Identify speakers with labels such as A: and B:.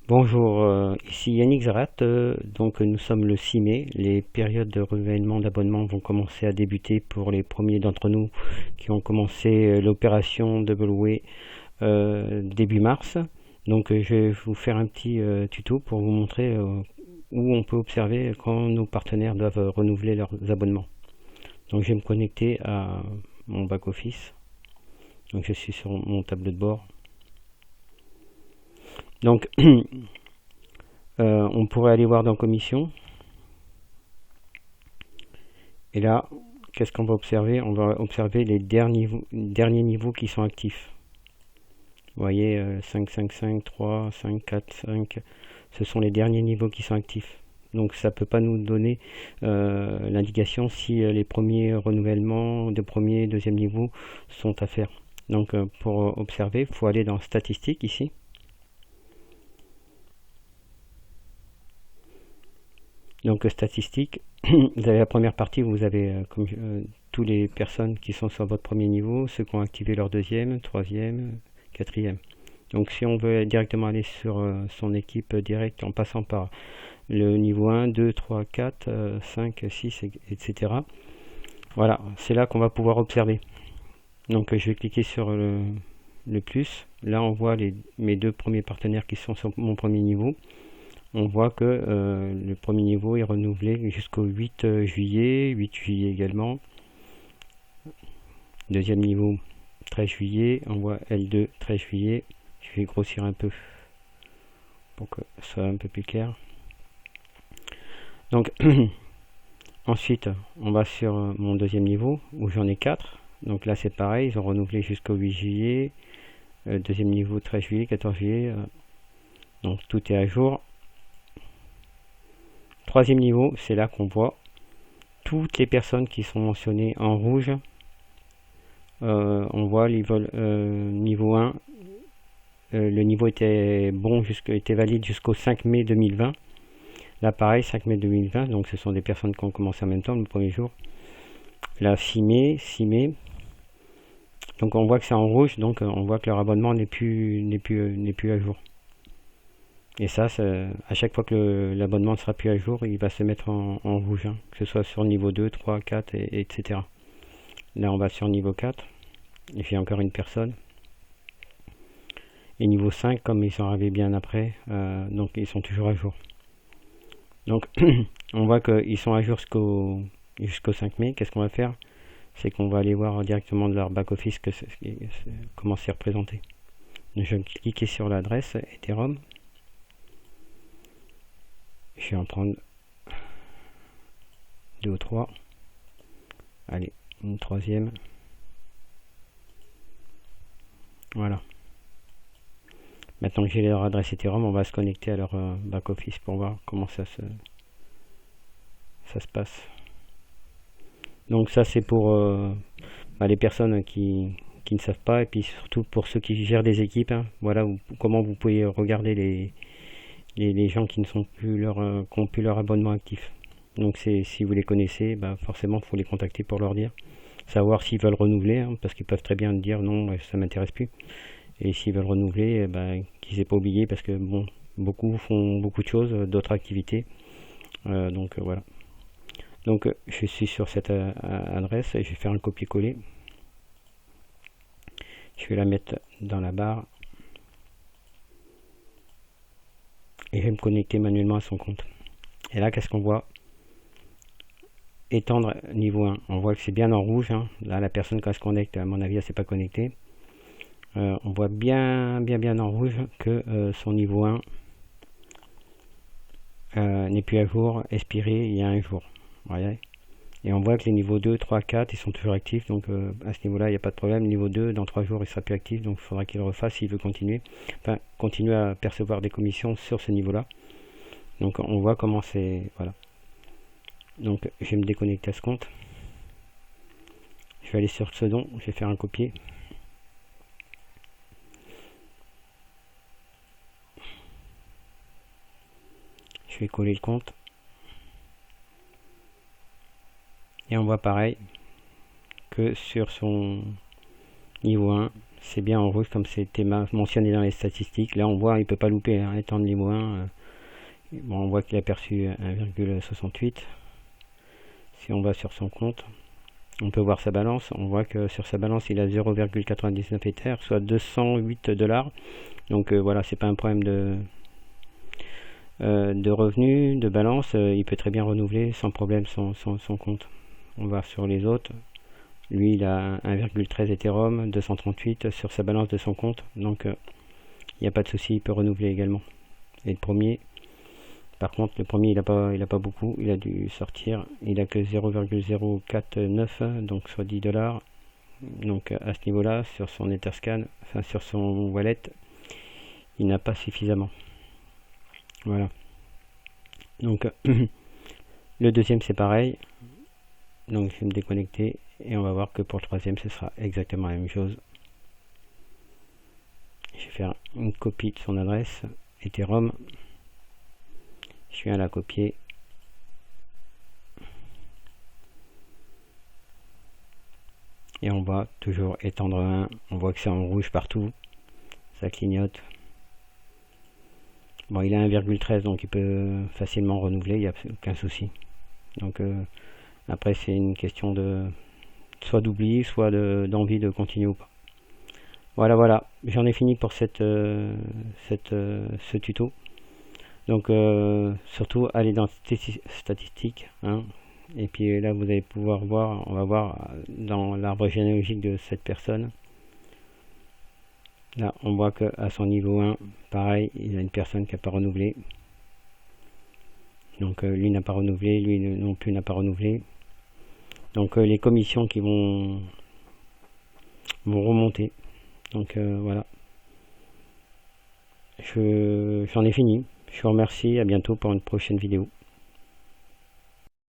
A: Bonjour, ici Yannick Zarat. Donc nous sommes le 6 mai. Les périodes de renouvellement d'abonnement vont commencer à débuter pour les premiers d'entre nous qui ont commencé l'opération Double Way début mars. Donc je vais vous faire un petit tuto pour vous montrer où on peut observer quand nos partenaires doivent renouveler leurs abonnements. Donc je vais me connecter à mon back-office. Donc je suis sur mon tableau de bord. Donc on pourrait aller voir dans commission. Et là, qu'est-ce qu'on va observer? On va observer les derniers niveaux qui sont actifs. Vous voyez, 5, 5, 5, 3, 5, 4, 5. Ce sont les derniers niveaux qui sont actifs. Donc ça ne peut pas nous donner l'indication si les premiers renouvellements de premier et deuxième niveau sont à faire. Donc pour observer, il faut aller dans statistiques ici. Donc statistiques, vous avez la première partie où vous avez toutes les personnes qui sont sur votre premier niveau, ceux qui ont activé leur deuxième, troisième, quatrième. Donc si on veut directement aller sur son équipe directe en passant par le niveau 1, 2, 3, 4, 5, 6, etc. Voilà, c'est là qu'on va pouvoir observer. Donc je vais cliquer sur le plus. Là on voit mes deux premiers partenaires qui sont sur mon premier niveau. On voit que le premier niveau est renouvelé jusqu'au 8 juillet, 8 juillet également. Deuxième niveau, 13 juillet. On voit L2, 13 juillet. Je vais grossir un peu pour que ce soit un peu plus clair. Donc, ensuite, on va sur mon deuxième niveau où j'en ai 4. Donc là, c'est pareil, ils ont renouvelé jusqu'au 8 juillet. Deuxième niveau, 13 juillet, 14 juillet. Donc tout est à jour. Troisième niveau, c'est là qu'on voit toutes les personnes qui sont mentionnées en rouge. On voit niveau 1, le niveau était bon, était valide jusqu'au 5 mai 2020. Là pareil, 5 mai 2020, donc ce sont des personnes qui ont commencé en même temps le premier jour. Là 6 mai. Donc on voit que c'est en rouge, donc on voit que leur abonnement n'est plus à jour. Et ça, à chaque fois que l'abonnement ne sera plus à jour, il va se mettre en rouge, hein, que ce soit sur niveau 2, 3, 4, etc. Là, on va sur niveau 4, et puis encore une personne. Et niveau 5, comme ils sont arrivés bien après, donc ils sont toujours à jour. Donc, on voit qu'ils sont à jour jusqu'au 5 mai. Qu'est-ce qu'on va faire? C'est qu'on va aller voir directement de leur back-office comment c'est représenté. Donc, je vais cliquer sur l'adresse Ethereum. Je vais en prendre 2 ou 3. Allez, une troisième. Voilà. Maintenant que j'ai leur adresse Ethereum, on va se connecter à leur back-office pour voir comment ça se passe. Donc ça c'est pour les personnes qui ne savent pas, et puis surtout pour ceux qui gèrent des équipes, hein. Voilà comment vous pouvez regarder les gens qui ne sont plus qui ont plus leur abonnement actif. Donc si vous les connaissez, forcément il faut les contacter pour leur dire, savoir s'ils veulent renouveler, hein, parce qu'ils peuvent très bien dire non, ça m'intéresse plus. Et s'ils veulent renouveler, qu'ils n'aient pas oublié, parce que bon, beaucoup font beaucoup de choses, d'autres activités. Donc voilà. Donc je suis sur cette adresse et je vais faire un copier-coller. Je vais la mettre dans la barre. Et je vais me connecter manuellement à son compte. Et là, qu'est-ce qu'on voit? Étendre niveau 1. On voit que c'est bien en rouge, hein. Là, la personne, quand elle se connecte, à mon avis, elle ne s'est pas connectée. On voit bien en rouge que son niveau 1 n'est plus à jour, expiré il y a un jour. Voyez. Et on voit que les niveaux 2, 3, 4, ils sont toujours actifs. Donc à ce niveau-là, il n'y a pas de problème. Niveau 2, dans 3 jours, il sera plus actif. Donc il faudra qu'il le refasse s'il veut continuer. Enfin, continuer à percevoir des commissions sur ce niveau-là. Donc on voit comment c'est... Voilà. Donc je vais me déconnecter à ce compte. Je vais aller sur Pseudon. Je vais faire un copier. Je vais coller le compte. Et on voit pareil que sur son niveau 1, c'est bien en rouge comme c'était mentionné dans les statistiques. Là on voit, il peut pas louper, hein, étant de niveau 1. Bon, on voit qu'il a perçu 1,68. Si on va sur son compte, on peut voir sa balance. On voit que sur sa balance, il a 0,99 Ether, soit 208 $. Donc voilà, c'est pas un problème de revenus, de balance. Il peut très bien renouveler sans problème son compte. On va sur les autres. Lui, il a 1,13 Ethereum, 238 sur sa balance de son compte. Donc il n'y a pas de souci, il peut renouveler également. Et le premier, par contre, le premier, il a pas beaucoup, il a dû sortir, il a que 0,049, donc soit 10 $. Donc à ce niveau-là, sur son Etherscan, enfin sur son wallet, il n'a pas suffisamment. Voilà. Donc le deuxième, c'est pareil. Donc je vais me déconnecter et on va voir que pour le troisième, ce sera exactement la même chose. Je vais faire une copie de son adresse Ethereum. Je viens la copier. Et on va toujours étendre 1. On voit que c'est en rouge partout. Ça clignote. Bon, il a 1,13, donc il peut facilement renouveler, il n'y a aucun souci. Donc après, c'est une question de soit d'oubli, soit d'envie de continuer ou pas. Voilà, j'en ai fini pour ce tuto. Donc surtout allez dans statistiques, hein, et puis là vous allez pouvoir voir, on va voir dans l'arbre généalogique de cette personne. Là on voit que à son niveau 1, pareil, il y a une personne qui n'a pas renouvelé. Donc lui n'a pas renouvelé, lui non plus n'a pas renouvelé. Donc les commissions qui vont remonter. Donc voilà. J'en ai fini. Je vous remercie, à bientôt pour une prochaine vidéo.